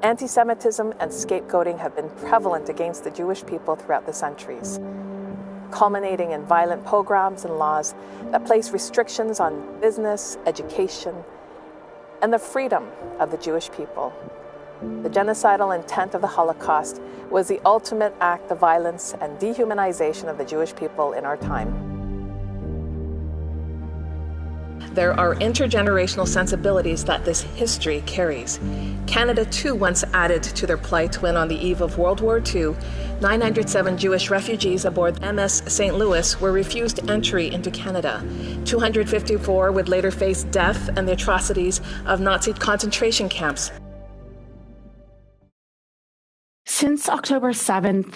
Antisemitism and scapegoating have been prevalent against the Jewish people throughout the centuries, culminating in violent pogroms and laws that place restrictions on business, education, and the freedom of the Jewish people. The genocidal intent of the Holocaust was the ultimate act of violence and dehumanization of the Jewish people in our time. There are intergenerational sensibilities that this history carries. Canada too once added to their plight when, on the eve of World War II, 907 Jewish refugees aboard MS St. Louis were refused entry into Canada. 254 would later face death and the atrocities of Nazi concentration camps. Since October 7th,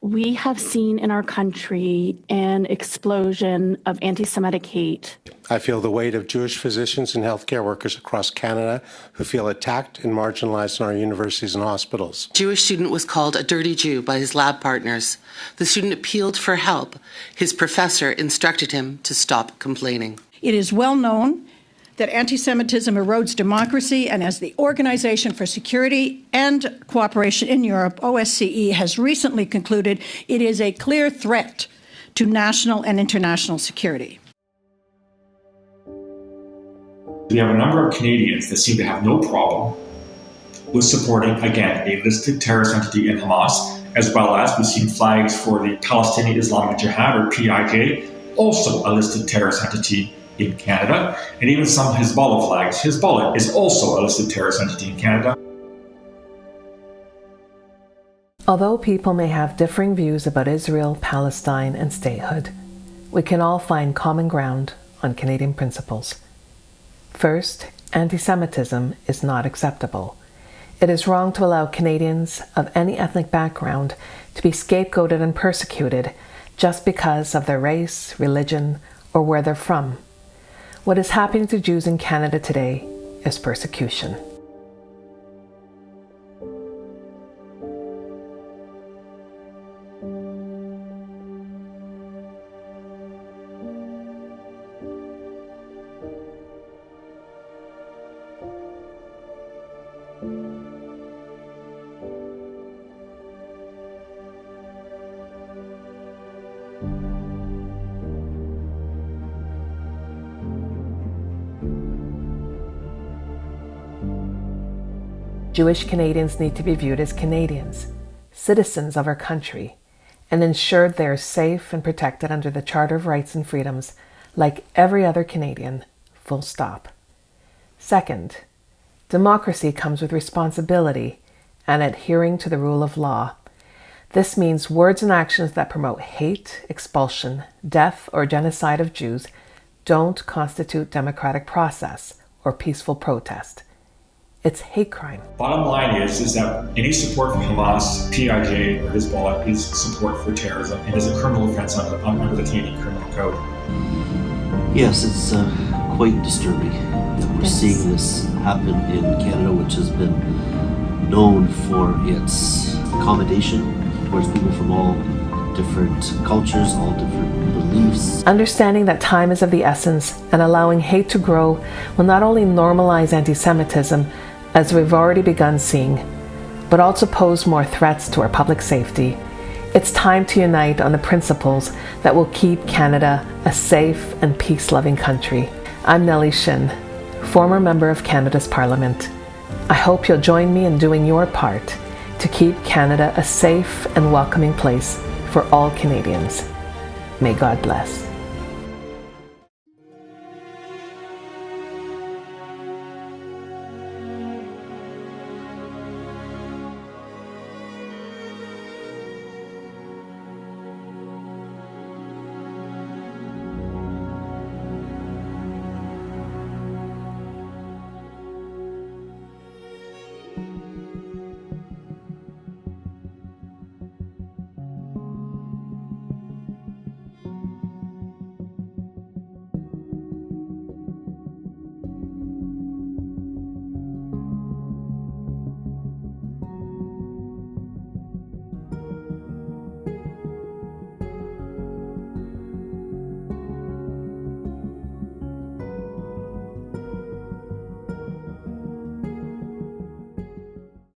we have seen in our country an explosion of anti-Semitic hate. I feel the weight of Jewish physicians and healthcare workers across Canada who feel attacked and marginalized in our universities and hospitals. A Jewish student was called a dirty Jew by his lab partners. The student appealed for help. His professor instructed him to stop complaining. It is well known that anti-Semitism erodes democracy, and as the Organization for Security and Cooperation in Europe, OSCE, has recently concluded, it is a clear threat to national and international security. We have a number of Canadians that seem to have no problem with supporting, again, a listed terrorist entity in Hamas, as well as we've seen flags for the Palestinian Islamic Jihad, or PIJ, also a listed terrorist entity in Canada, and even some Hezbollah flags. Hezbollah is also a listed terrorist entity in Canada. Although people may have differing views about Israel, Palestine, and statehood, we can all find common ground on Canadian principles. First, anti-Semitism is not acceptable. It is wrong to allow Canadians of any ethnic background to be scapegoated and persecuted just because of their race, religion, or where they're from. What is happening to Jews in Canada today is persecution. Jewish Canadians need to be viewed as Canadians, citizens of our country, and ensured they are safe and protected under the Charter of Rights and Freedoms like every other Canadian, full stop. Second, democracy comes with responsibility and adhering to the rule of law. This means words and actions that promote hate, expulsion, death, or genocide of Jews don't constitute democratic process or peaceful protest. It's hate crime. Bottom line is that any support for Hamas, PIJ, or Hezbollah is support for terrorism and is a criminal offense under the Canadian Criminal Code. Yes, it's quite disturbing that we're seeing this happen in Canada, which has been known for its accommodation towards people from all different cultures, all different beliefs. Understanding that time is of the essence and allowing hate to grow will not only normalize anti-Semitism, as we've already begun seeing, but also pose more threats to our public safety. It's time to unite on the principles that will keep Canada a safe and peace-loving country. I'm Nellie Shin, former member of Canada's Parliament. I hope you'll join me in doing your part to keep Canada a safe and welcoming place for all Canadians. May God bless.